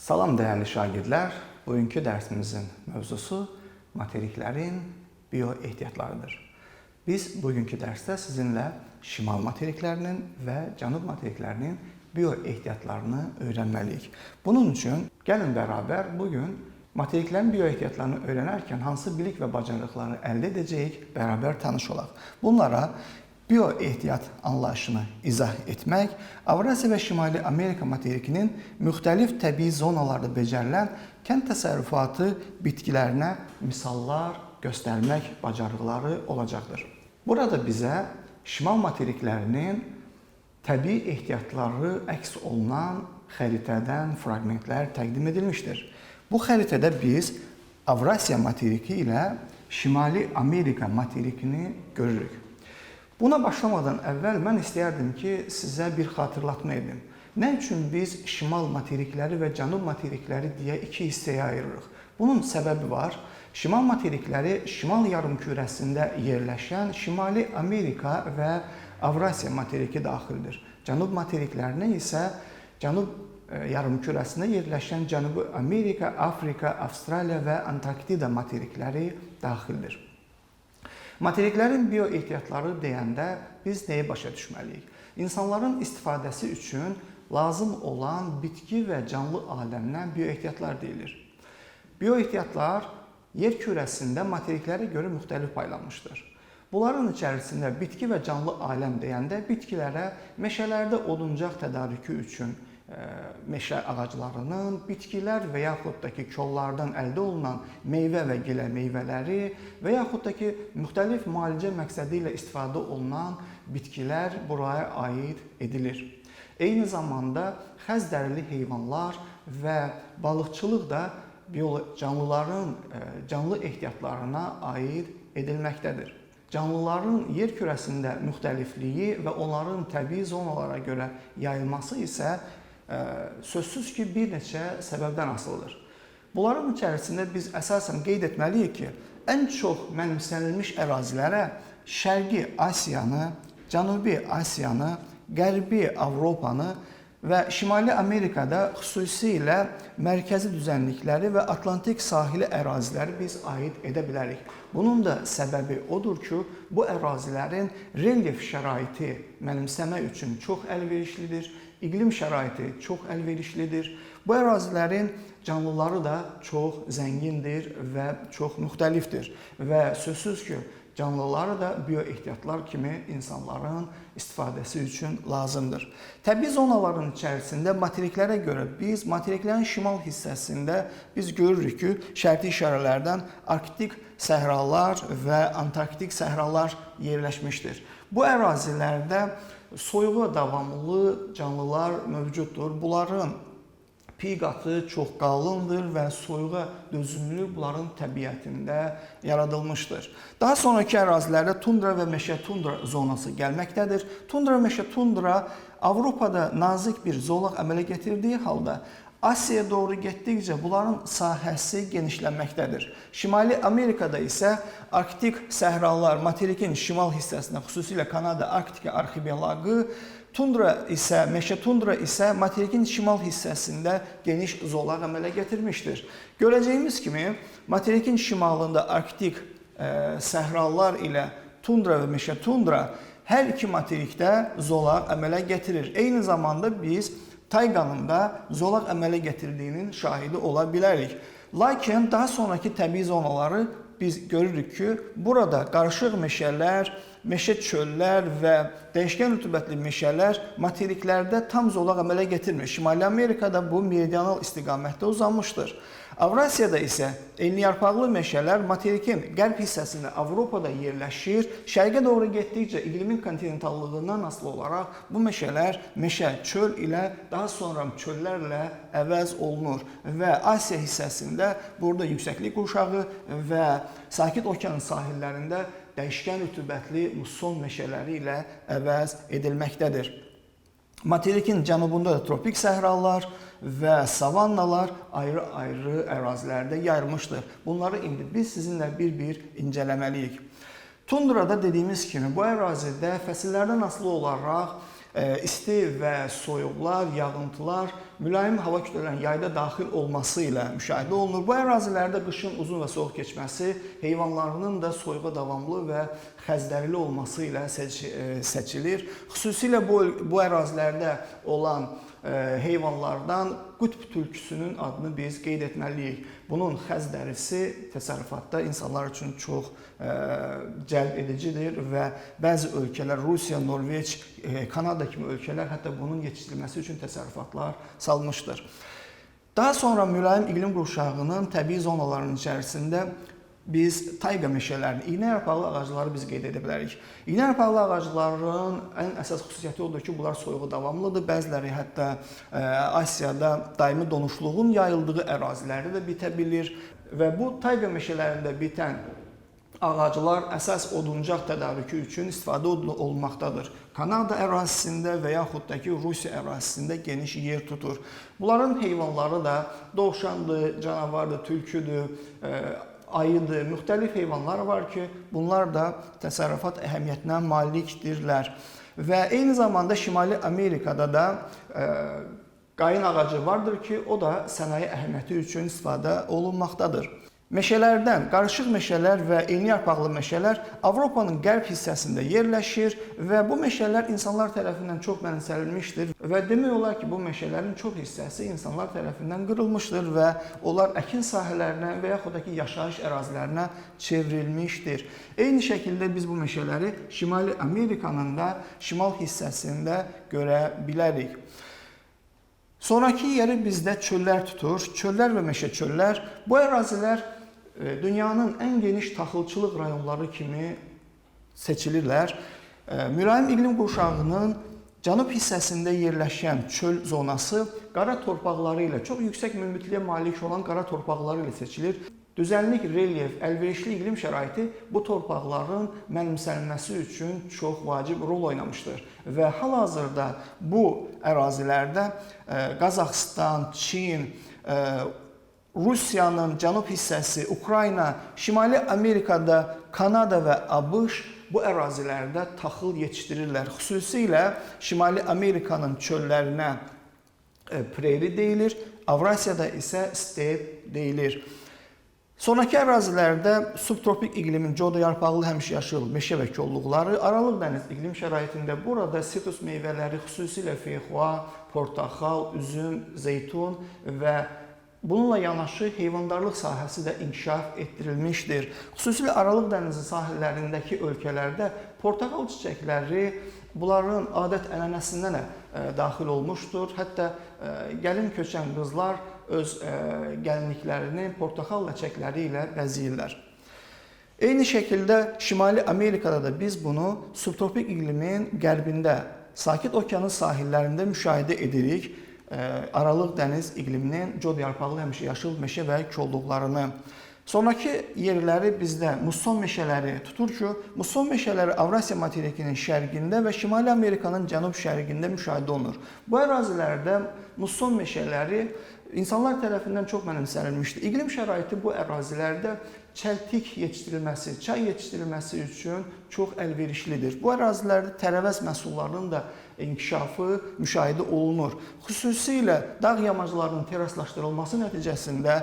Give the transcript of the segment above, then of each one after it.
Salam dəyərli şagirdlər, bugünkü dərsimizin mövzusu materiklərin bioehtiyatlarıdır. Biz bugünkü dərsdə sizinlə şimal materiklərinin və cənub materiklərinin bioehtiyatlarını öyrənməliyik. Bunun üçün gəlin bərabər bugün materiklərin bioehtiyatlarını öyrənərkən hansı bilik və bacarıqları əldə edəcəyik, bərabər tanış olaq. Bunlara bioehtiyat anlayışını izah etmək, Avrasiya və Şimali Amerika materikinin müxtəlif təbii zonalarda becərilən kənd təsərrüfatı bitkilərinə misallar göstərmək bacarıqları olacaqdır. Burada bizə şimal materiklərinin təbii ehtiyatları əks olunan xəritədən fraqmentlər təqdim edilmişdir. Bu xəritədə biz Avrasiya materiki ilə Şimali Amerika materikini görürük. Buna başlamadan əvvəl mən istəyərdim ki, sizə bir xatırlatma edim. Nə üçün biz şimal materikləri və cənub materikləri deyə iki hissəyə ayırırıq? Bunun səbəbi var. Şimal materikləri şimal yarımkürəsində yerləşən Şimali Amerika və Avrasiya materiki daxildir. Cənub materiklərinə isə cənub yarımkürəsində yerləşən Cənubi Amerika, Afrika, Avstraliya və Antarktida materikləri daxildir. Materiklərin bioehtiyatları deyəndə biz nəyi başa düşməliyik? İnsanların istifadəsi üçün lazım olan bitki və canlı aləminə bioehtiyatlar deyilir. Bioehtiyatlar yer kürəsində materiklərə görə müxtəlif paylanmışdır. Bunların içərisində bitki və canlı aləm deyəndə bitkilərə meşələrdə oduncaq tədarükü üçün meşə ağaclarının, bitkilər və yaxud da ki, kollardan əldə olunan meyvə və gilə meyvələri və yaxud da ki, müxtəlif müalicə məqsədi ilə istifadə olunan bitkilər buraya aid edilir. Eyni zamanda xəzdərili heyvanlar və balıqçılıq da canlıların canlı ehtiyatlarına aid edilməkdədir. Canlıların yer kürəsində müxtəlifliyi və onların təbii zonalara görə yayılması isə sözsüz ki, bir neçə səbəbdən asılıdır. Bunların içərisində biz əsasən qeyd etməliyik ki, ən çox mənimsənilmiş ərazilərə Şərqi Asiyanı, Cənubi Asiyanı, Qərbi Avropanı və Şimali Amerikada xüsusilə mərkəzi düzənlikləri və Atlantik sahili əraziləri biz aid edə bilərik. Bunun da səbəbi odur ki, bu ərazilərin relyef şəraiti mənimsəmək üçün çox əlverişlidir, iqlim şəraiti çox əlverişlidir. Bu ərazilərin canlıları da çox zəngindir və çox müxtəlifdir və sözsüz ki, canlıları da bioehtiyatlar kimi insanların istifadəsi üçün lazımdır. Təbii zonaların içərisində materiklərə görə biz materiklərin şimal hissəsində biz görürük ki, şərti işarələrdən Arktik səhralar və Antarktik səhralar yerləşmişdir. Bu ərazilərdə soyuğa davamlı canlılar mövcuddur. Bunların piy qatı çox qalındır və soyuğa dözümlü bunların təbiətində yaradılmışdır. Daha sonraki ərazilərdə tundra və meşə tundra zonası gəlməkdədir. Tundra və meşə tundra Avropada nazik bir zolaq əmələ gətirdiyi halda Asiyaya doğru getdikcə bunların sahəsi genişlənməkdədir. Şimali Amerikada isə Arktik səhralar, materikin şimal hissəsində, xüsusilə Kanada Arktika arxipelaqı, tundra isə, meşə tundra isə materikin şimal hissəsində geniş zolaq əmələ gətirmişdir. Görəcəyimiz kimi, materikin şimalında Arktik səhralar ilə tundra və meşə tundra hər iki materikdə zolaq əmələ gətirir. Eyni zamanda biz tayqanın da zolaq əmələ gətirdiyinin şahidi ola bilərik. Lakin daha sonraki təbii zonaları biz görürük ki, burada qarışıq meşələr, meşə çöllər və dəyişkən rütubətli meşələr materiklərdə tam zolaq əmələ gətirmir. Şimali Amerikada bu meridional istiqamətdə uzanmışdır. Avrasiyada isə enliyarpaqlı meşələr materikin qərb hissəsində Avropada yerləşir. Şərqə doğru getdikcə iqlimin kontinentallığından asılı olaraq bu meşələr meşə çöl ilə daha sonra çöllərlə əvəz olunur və Asiya hissəsində burada yüksəklik qurşağı və Sakit Okean sahillərində dəyişkən rütubətli muson meşələri ilə əvəz edilməkdədir. Materikin cənubunda da tropik səhralar və savannalar ayrı-ayrı ərazilərdə yayılmışdır. Bunları indi biz sizinlə bir-bir incələməliyik. Tundrada dediyimiz kimi bu ərazidə fəsillərdən asılı olaraq İsti və soyuqlar, yağıntılar, mülayim hava kütlələrinin yayda daxil olması ilə müşahidə olunur. Bu ərazilərdə qışın uzun və soyuq keçməsi, heyvanlarının da soyuğa davamlı və xəzdərili olması ilə seçilir. Xüsusilə bu ərazilərdə olan heyvanlardan qutb tülküsünün adını biz qeyd etməliyik. Bunun xəz dərisi təsərrüfatda insanlar üçün çox cəlb edicidir və bəzi ölkələr, Rusiya, Norveç, Kanada kimi ölkələr hətta bunun yetişdirilməsi üçün təsərrüfatlar salmışdır. Daha sonra mülayim iqlim qurşağının təbii zonalarının içərisində biz tayqa meşələrini, iynə yarpaqlı ağacları biz qeyd edə bilərik. İynə yarpaqlı ağacların ən əsas xüsusiyyəti odur ki, bunlar soyuğu davamlıdır. Bəziləri hətta Asiyada daimi donuşluğun yayıldığı ərazilərdə də bitə bilir və bu tayqa meşələrində bitən ağaclar əsas oduncaq tədarükü üçün istifadə olunmaqdadır. Kanada ərazisində və yaxud da ki, Rusiya ərazisində geniş yer tutur. Bunların heyvanları da dovşandır, canavardır, tülküdür, ayıdır, müxtəlif heyvanlar var ki, bunlar da təsərrüfat əhəmiyyətinə malikdirlər. Və eyni zamanda Şimali Amerikada da qayın ağacı vardır ki, o da sənaye əhəmiyyəti üçün istifadə olunmaqdadır. Meşələrdən qarışıq meşələr və eyni yarpaqlı meşələr Avropanın qərb hissəsində yerləşir və bu meşələr insanlar tərəfindən çox mənimsənilmişdir və demək olar ki, bu meşələrin çox hissəsi insanlar tərəfindən qırılmışdır və onlar əkin sahələrinə və yaxud da ki, yaşayış ərazilərinə çevrilmişdir. Eyni şəkildə biz bu meşələri Şimali Amerikanın da şimal hissəsində görə bilərik. Sonraki yeri bizdə çöllər tutur. Çöllər və meşə çöllər. Bu ərazilər dünyanın ən geniş taxılçılıq rayonları kimi seçilirlər. Mülayim iqlim qurşağının cənub hissəsində yerləşən çöl zonası qara torpaqları ilə, çox yüksək münbitliyə malik olan qara torpaqları ilə seçilir. Düzənlik, relyef, əlverişli iqlim şəraiti bu torpaqların mənimsənilməsi üçün çox vacib rol oynamışdır. Və hal-hazırda bu ərazilərdə Qazaxıstan, Çin, Rusiyanın cənub hissəsi, Ukrayna, Şimali Amerikada, Kanada və ABŞ bu ərazilərdə taxıl yetişdirirlər. Xüsusilə Şimali Amerikanın çöllərinə prairie deyilir, Avrasiyada isə steppe deyilir. Sonraki ərazilərdə subtropik iqlimin coda yarpaqlı həmişəyaşıl meşə və kolluqları, Aralıq dəniz iqlim şəraitində burada sitrus meyvələri, xüsusilə feyxua, portaxal, üzüm, zeytun və bununla yanaşı heyvandarlıq sahəsi də inkişaf etdirilmişdir. Xüsusilə Aralıq dənizi sahillərindəki ölkələrdə portaxal çiçəkləri bunların adət-ənənəsindən daxil olmuşdur. Hətta gəlin köçən qızlar öz gəlinliklərini portaxal ləçəkləri ilə bəzəyirlər. Eyni şəkildə Şimali Amerikada da biz bunu subtropik iqlimin qərbində, Sakit Okeanın sahillərində müşahidə edirik. Aralıq dəniz iqliminin cod yarpaqlı həmişəyaşıl meşə və kolluqlarını. Sonraki yerləri bizdə musson meşələri tutur ki, musson meşələri Avrasiya materikinin şərqində və Şimali Amerikanın cənub-şərqində müşahidə olunur. Bu ərazilərdə musson meşələri insanlar tərəfindən çox mənimsənilmişdir. İqlim şəraiti bu ərazilərdə çəltik yetişdirilməsi, çay yetişdirilməsi üçün çox əlverişlidir. Bu ərazilərdə tərəvəz məhsullarının da inkişafı müşahidə olunur. Xüsusilə dağ yamaclarının teraslaşdırılması nəticəsində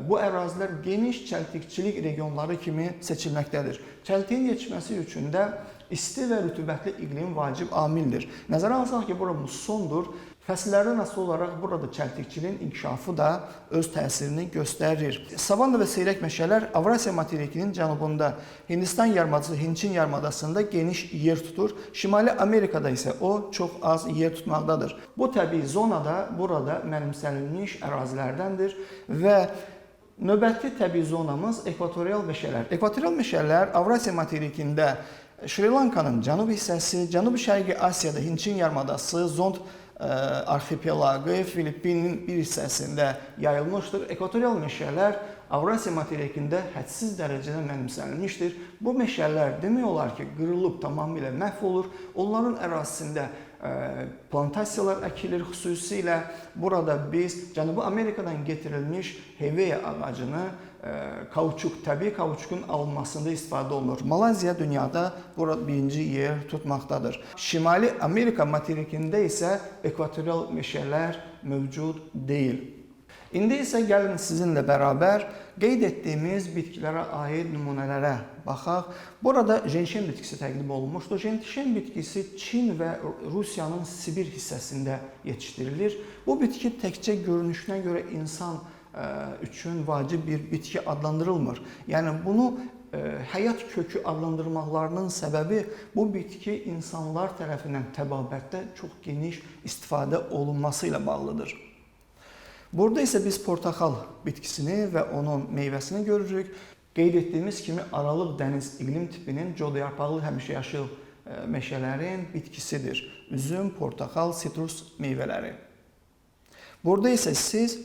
bu ərazilər geniş çəltikçilik regionları kimi seçilməkdədir. Çəltiyin yetişməsi üçün də isti və rütubətli iqlim vacib amildir. Nəzərə alsaq ki, bura mussondur. Fəsillərdən asılı olaraq burada çəltikçiliyin inkişafı da öz təsirini göstərir. Savanna və seyrək meşələr Avrasiya materikinin cənubunda, Hindistan yarımadası, Hinçin yarımadasında geniş yer tutur. Şimali Amerikada isə o çox az yer tutmaqdadır. Bu təbii zonada burada mənimsənilmiş ərazilərdəndir və növbəti təbii zonamız ekvatorial meşələr. Ekvatorial meşələr Avrasiya materikində Şri Lankanın cənub hissəsi, Cənubi-Şərqi Asiyada Hinçin yarımadası, Zond arxipelaqı, Filippinin bir hissəsində yayılmışdır. Ekvatorial meşələr Avrasiya materikində hədsiz dərəcədə mənimsənilmişdir. Bu meşələr demək olar ki, qırılıb tamamilə məhv olur. Onların ərazisində plantasiyalar əkilir, xüsusilə burada biz Cənubi Amerikadan getirilmiş hevea ağacını kauçuk, təbii kauçukun alınmasında istifadə olunur. Malayziya dünyada burada birinci yer tutmaqdadır. Şimali Amerika materikində isə ekvatorial meşələr mövcud deyil. İndi isə gəlin sizinlə bərabər qeyd etdiyimiz bitkilərə aid nümunələrə baxaq. Burada jenşen bitkisi təqdim olunmuşdur. Jenşen bitkisi Çin və Rusiyanın Sibir hissəsində yetişdirilir. Bu bitki təkcə görünüşünə görə insan üçün vacib bir bitki adlandırılmır. Yəni bunu həyat kökü adlandırmaqlarının səbəbi bu bitki insanlar tərəfindən təbabətdə çox geniş istifadə olunması ilə bağlıdır. Burada isə biz portaxal bitkisini və onun meyvəsini görürük. Qeyd etdiyimiz kimi Aralıq dəniz iqlim tipinin codyarpaqlı həmişəyaşıl meşələrin bitkisidir. Üzüm, portaxal, sitrus meyvələri. Burada isə siz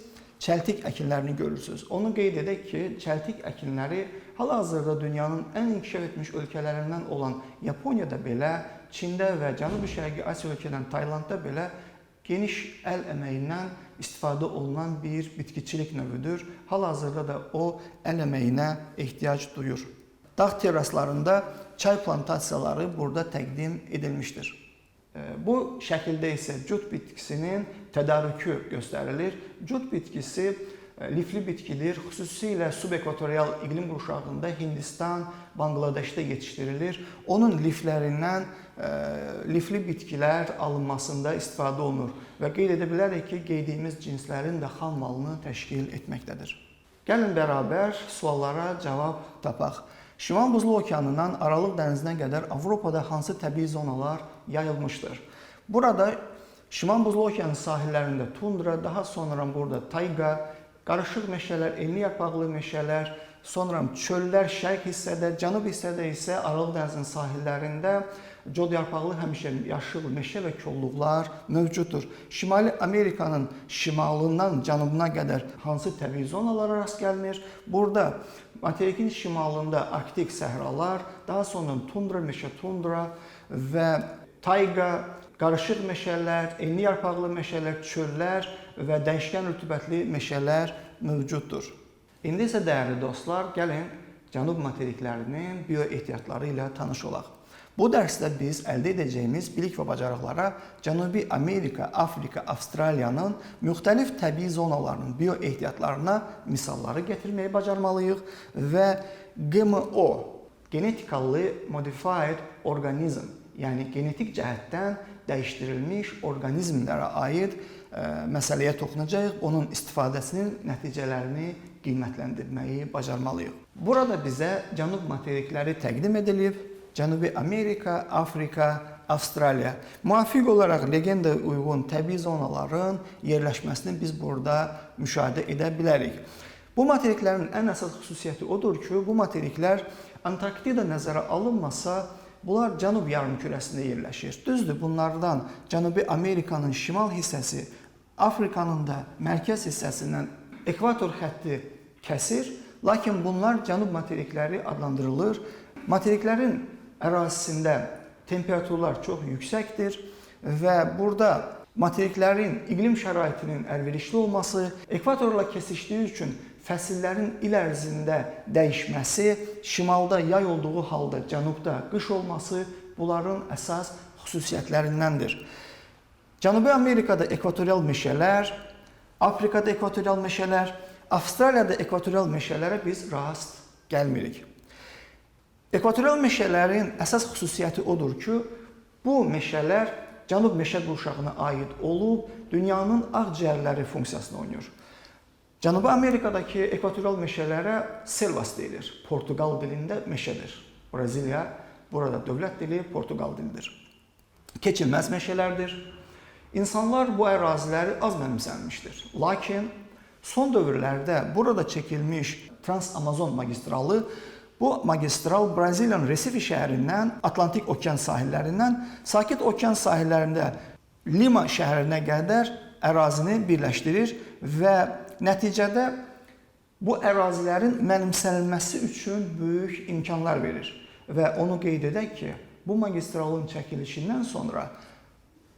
çəltik əkinlərini görürsünüz. Onu qeyd edək ki, çəltik əkinləri hal-hazırda dünyanın ən inkişaf etmiş ölkələrindən olan Yaponiyada belə, Çində və Cənubi-Şərqi Asiya ölkələrindən Taylandda belə geniş əl əməyindən istifadə olunan bir bitkiçilik növüdür. Hal-hazırda da o əl əməyinə ehtiyac duyur. Dağ terraslarında çay plantasiyaları burada təqdim edilmişdir. Bu şəkildə isə cut bitkisinin tədarükü göstərilir. Cut bitkisi lifli bitkidir. Xüsusilə subekvatorial iqlim qurşağında Hindistan, Banqladeşdə yetişdirilir. Onun liflərindən lifli bitkilər alınmasında istifadə olunur və qeyd edə bilərik ki, qeydiyimiz cinslərin də xam malını təşkil etməkdədir. Gəlin bərabər suallara cavab tapaq. Şimal Buzlu Okeanından Aralıq dənizinə qədər Avropada hansı təbii zonalar yayılmışdır? Burada Şimal Buzlu Okeanı sahillərində tundra, daha sonra burada tayqa, qarışıq meşələr, enli yarpaqlı meşələr, sonra çöllər şərq hissədə, cənub hissədə isə Aralıq dənizinin sahillərində codyarpaqlı həmişəyaşıl meşə və kolluqlar mövcuddur. Şimali Amerikanın şimalından cənubuna qədər hansı təbii zonalara rast gəlinir? Burada materikin şimalında Arktik səhralar, daha sonra tundra, meşə tundra və tayqa, qarışıq meşələr, enli yarpaqlı meşələr, çöllər və dəyişkən rütubətli meşələr mövcuddur. İndi isə dəyərli dostlar, gəlin cənub materiklərinin bioehtiyatları ilə tanış olaq. Bu dərsdə biz əldə edəcəyimiz bilik və bacarıqlara Cənubi Amerika, Afrika, Avstraliyanın müxtəlif təbii zonalarının bioehtiyatlarına misalları gətirməyi bacarmalıyıq və GMO, Genetically Modified Organism, yəni genetik cəhətdən dəyişdirilmiş orqanizmlərə aid məsələyə toxunacağıq, onun istifadəsinin nəticələrini qiymətləndirməyi bacarmalıyıq. Burada bizə cənub materikləri təqdim edilib. Cənubi Amerika, Afrika, Avstraliya. Müvafiq olaraq legendaya uyğun təbii zonaların yerləşməsini biz burada müşahidə edə bilərik. Bu materiklərin ən əsas xüsusiyyəti odur ki, bu materiklər Antarktida nəzərə alınmasa, bunlar cənub yarımkürəsində yerləşir. Düzdür, bunlardan Cənubi Amerikanın şimal hissəsi, Afrikanın da mərkəz hissəsindən ekvator xətti kəsir, lakin bunlar cənub materikləri adlandırılır. Materiklərin ərazisində temperaturlar çox yüksəkdir və burada materiklərin iqlim şəraitinin əlverişli olması, ekvatorla kesişdiyi üçün fəsillərin il ərzində dəyişməsi, şimalda yay olduğu halda cənubda qış olması bunların əsas xüsusiyyətlərindəndir. Cənubi Amerikada ekvatorial meşələr, Afrikada ekvatorial meşələr, Avstraliyada ekvatorial meşələrə biz rast gəlmirik. Ekvatorial meşələrin əsas xüsusiyyəti odur ki, bu meşələr cənub meşə qurşağına aid olub, dünyanın ağciyərləri funksiyasını oynayır. Cənubi Amerikadakı ekvatorial meşələrə selvas deyilir. Portuqal dilində meşədir. Braziliya burada dövlət dili Portuqal dilidir. Keçilməz meşələrdir. İnsanlar bu əraziləri az mənimsənmişdir. Lakin son dövrlərdə burada çəkilmiş Trans-Amazon magistralı, bu magistral Braziliyanın Resife şəhərindən Atlantik okean sahillərindən Sakit okean sahillərində Lima şəhərinə qədər ərazini birləşdirir və nəticədə bu ərazilərin mənimsənilməsi üçün böyük imkanlar verir. Və onu qeyd edək ki, bu magistralın çəkilişindən sonra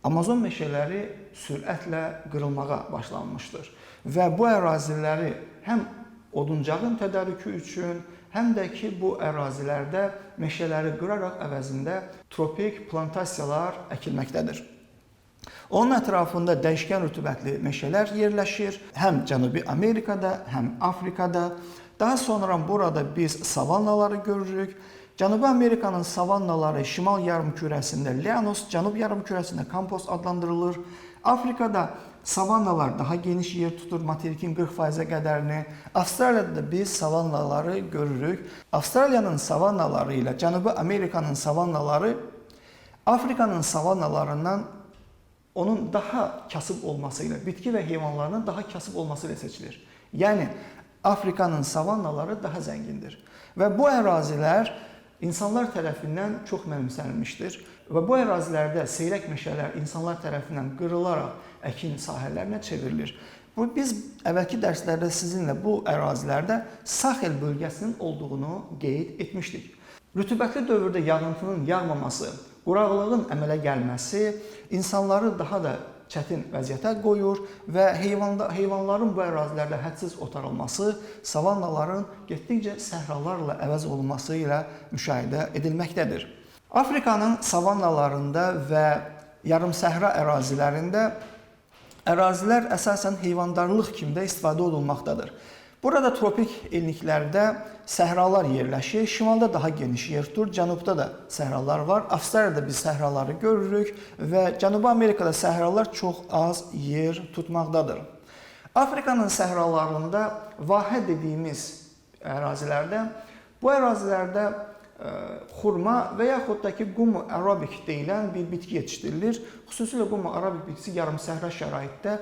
Amazon meşələri sürətlə qırılmağa başlanmışdır. Və bu əraziləri həm oduncağın tədarükü üçün, həm də ki, bu ərazilərdə meşələri qıraraq əvəzində tropik plantasiyalar əkilməkdədir. Onun ətrafında dəyişkən rütubətli meşələr yerləşir, həm Cənubi Amerikada, həm Afrikada. Daha sonra burada biz savannaları görürük. Cənubi Amerikanın savannaları şimal yarımkürəsində Llanos, cənub yarımkürəsində Campos adlandırılır. Afrikada savannalar daha geniş yer tutur, materikin 40%-ə qədərini. Avstraliyada da biz savannaları görürük. Avstraliyanın savannaları ilə Cənubi Amerikanın savannaları Afrikanın savannalarından onun daha kasıb olması ilə, bitki və heyvanlarının daha kasıb olması ilə seçilir. Yəni, Afrikanın savannaları daha zəngindir. Və bu ərazilər insanlar tərəfindən çox mənimsənilmişdir. Və bu ərazilərdə seyrək meşələr insanlar tərəfindən qırılaraq əkin sahələrinə çevrilir. Biz əvvəlki dərslərdə sizinlə bu ərazilərdə Sahel bölgəsinin olduğunu qeyd etmişdik. Rütubətli dövrdə yağıntının yağmaması, quraqlığın əmələ gəlməsi insanları daha da çətin vəziyyətə qoyur və heyvanların bu ərazilərdə hədsiz otarılması savannaların getdikcə səhralarla əvəz olunması ilə müşahidə edilməkdədir. Afrikanın savannalarında və yarımsəhra ərazilərində ərazilər əsasən heyvandarlıq kimi də istifadə olunmaqdadır. Burada tropik enliklərdə səhralar yerləşir, şimalda daha geniş yer tutur, cənubda da səhralar var. Avstraliyada biz səhraları görürük və Cənubi Amerikada səhralar çox az yer tutmaqdadır. Afrikanın səhralarında vahə dediyimiz ərazilərdə, bu ərazilərdə xurma və yaxud da ki, qumu arabik deyilən bir bitki yetişdirilir. Xüsusilə qumu arabik bitkisi yarımsəhra şəraitdə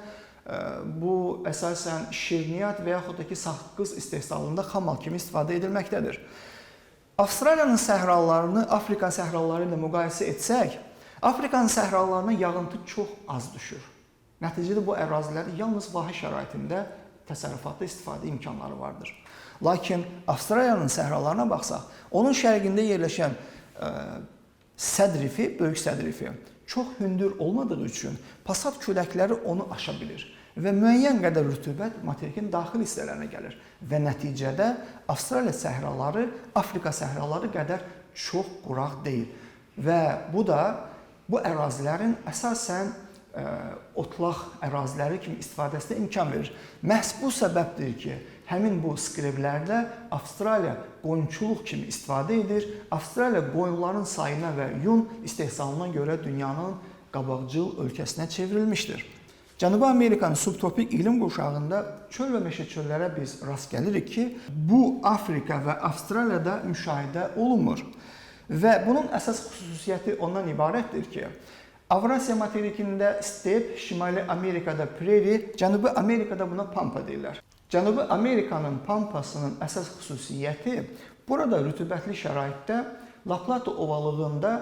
bu əsasən şirniyyat və yaxud da ki, saqqız istehsalında xamal kimi istifadə edilməkdədir. Avstraliyanın səhralarını Afrika səhraları ilə müqayisə etsək, Afrikanın səhralarına yağıntı çox az düşür. Nəticədə bu ərazilərin yalnız vahə şəraitində təsərrüfatda istifadə imkanları vardır. Lakin Avstraliyanın səhralarına baxsaq, onun şərqində yerləşən sədrifi, böyük sədrifi çox hündür olmadığı üçün pasat küləkləri onu aşa bilir və müəyyən qədər rütubət materikin daxil hissələrinə gəlir və nəticədə Avstraliya səhraları Afrika səhraları qədər çox quraq deyil və bu da bu ərazilərin əsasən otlaq əraziləri kimi istifadəsinə imkan verir. Məhz bu səbəbdir ki, həmin bu skriblərdə Avstraliya qoyunçuluq kimi istifadə edir. Avstraliya qoyunların sayına və yun istehsalına görə dünyanın qabaqcıl ölkəsinə çevrilmişdir. Cənubi Amerikanın subtropik iqlim qurşağında çöl və meşə çöllərə biz rast gəlirik ki, bu Afrika və Avstraliyada müşahidə olunmur. Və bunun əsas xüsusiyyəti ondan ibarətdir ki, Avrasiya materikində step, Şimali Amerikada prairie, Cənubi Amerikada buna pampa deyirlər. Cənubi Amerikanın pampasının əsas xüsusiyyəti burada rütubətli şəraitdə La Plata ovalığında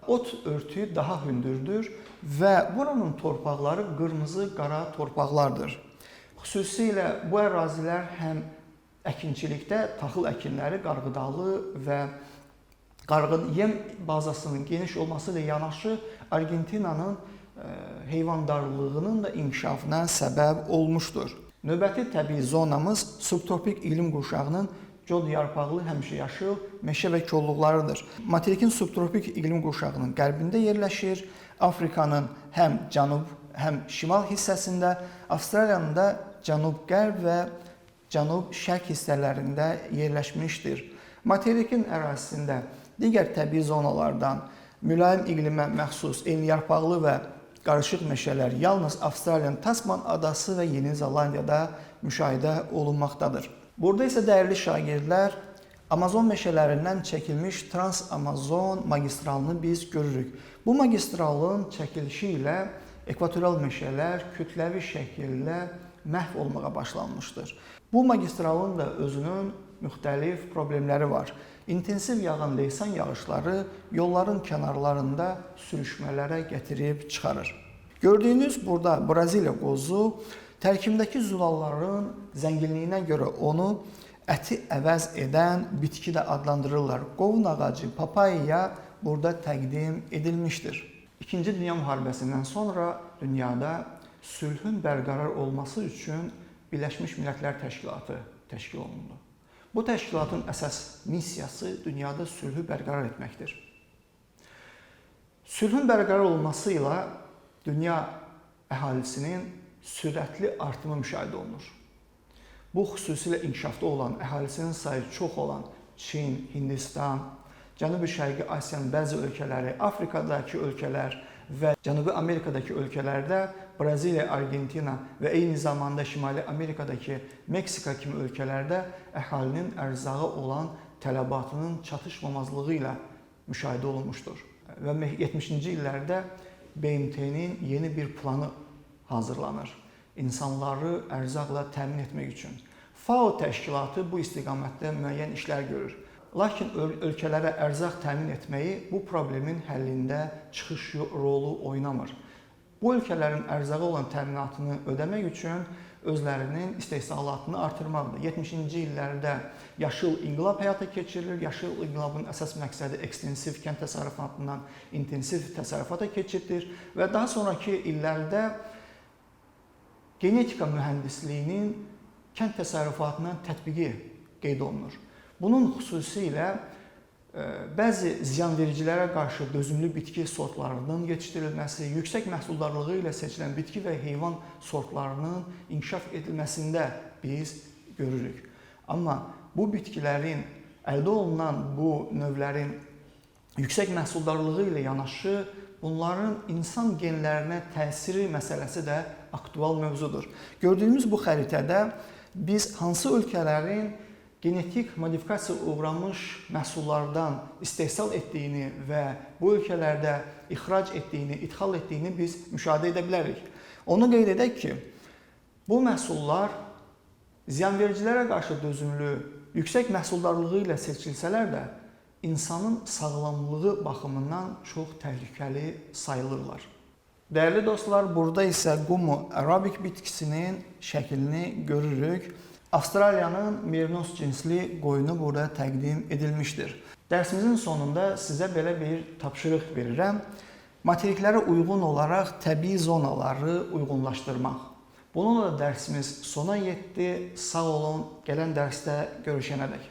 ot örtüyü daha hündürdür və buranın torpaqları qırmızı-qara torpaqlardır. Xüsusilə bu ərazilər həm əkinçilikdə taxıl əkinləri, qarğıdalı və yem bazasının geniş olması ilə yanaşı Argentinanın heyvandarlığının da inkişafına səbəb olmuşdur. Növbəti təbii zonamız subtropik iqlim qurşağının cod yarpaqlı həmişəyaşıl meşə və kolluqlarıdır. Materikin subtropik iqlim qurşağının qərbində yerləşir. Afrikanın həm cənub, həm şimal hissəsində, Avstraliyanın da cənub-qərb və cənub-şərq hissələrində yerləşmişdir. Materikin ərazisində digər təbii zonalardan mülayim iqlimə məxsus enliyarpaqlı və qarışıq meşələr yalnız Avstraliyanın Tasman adası və Yeni Zelandiyada müşahidə olunmaqdadır. Burada isə dəyərli şagirdlər Amazon meşələrindən çəkilmiş Trans-Amazon magistralını biz görürük. Bu magistralın çəkilişi ilə ekvatorial meşələr kütləvi şəkildə məhv olmağa başlanmışdır. Bu magistralın da özünün müxtəlif problemləri var. İntensiv yağan leysan yağışları yolların kənarlarında sürüşmələrə gətirib çıxarır. Gördüyünüz burada Braziliya qozu Tərkibindəki zulalların zənginliyinə görə onu əti əvəz edən bitki də adlandırırlar. Qovun ağacı, papaya burada təqdim edilmişdir. İkinci Dünya Müharibəsindən sonra dünyada sülhün bərqərar olması üçün Birləşmiş Millətlər Təşkilatı təşkil olundu. Bu təşkilatın əsas missiyası dünyada sülhü bərqərar etməkdir. Sülhün bərqərar olması ilə dünya əhalisinin sürətli artımı müşahidə olunur. Bu xüsusilə inkişafda olan, əhalisinin sayı çox olan Çin, Hindistan, Cənubi-Şərqi Asiyanın bəzi ölkələri, Afrikadakı ölkələr və Cənubi Amerikadakı ölkələrdə, Braziliya, Argentina və eyni zamanda Şimali Amerikadakı Meksika kimi ölkələrdə əhalinin ərzağa olan tələbatının çatışmamazlığı ilə müşahidə olunmuşdur. Və 70-ci illərdə BMT-nin yeni bir planı hazırlanır. İnsanları ərzaqla təmin etmək üçün. FAO təşkilatı bu istiqamətdə müəyyən işlər görür. Lakin ölkələrə ərzaq təmin etməyi bu problemin həllində çıxış rolu oynamır. Bu ölkələrin ərzağa olan təminatını ödəmək üçün özlərinin istehsalatını artırmaqdır. 70-ci illərdə yaşıl inqilab həyata keçirilir. Yaşıl inqilabın əsas məqsədi ekstensiv kənd təsərrüfatından intensiv təsərrüfata keçiddir və daha sonraki illərdə genetika mühəndisliyinin kənd təsərrüfatına tətbiqi qeyd olunur. Bunun xüsusilə bəzi ziyanvericilərə qarşı dözümlü bitki sortlarının yetişdirilməsi, yüksək məhsuldarlığı ilə seçilən bitki və heyvan sortlarının inkişaf edilməsində biz görürük. Amma bu bitkilərin, əldə olunan bu növlərin yüksək məhsuldarlığı ilə yanaşı, bunların insan genlərinə təsiri məsələsi də aktual mövzudur. Gördüyümüz bu xəritədə biz hansı ölkələrin genetik modifikasiyaya uğramış məhsullardan istehsal etdiyini və bu ölkələrdə ixrac etdiyini, idxal etdiyini biz müşahidə edə bilərik. Onu qeyd edək ki, bu məhsullar ziyanvericilərə qarşı dözümlü, yüksək məhsuldarlığı ilə seçilsələr də insanın sağlamlığı baxımından çox təhlükəli sayılırlar. Dəyərli dostlar, burada isə Qumu arabik bitkisinin şəklini görürük. Avstraliyanın Merinos cinsli qoyunu burada təqdim edilmişdir. Dərsimizin sonunda sizə belə bir tapşırıq verirəm. Materiklərə uyğun olaraq təbii zonaları uyğunlaşdırmaq. Bununla dərsimiz sona yetdi. Sağ olun, gələn dərsdə görüşənədək.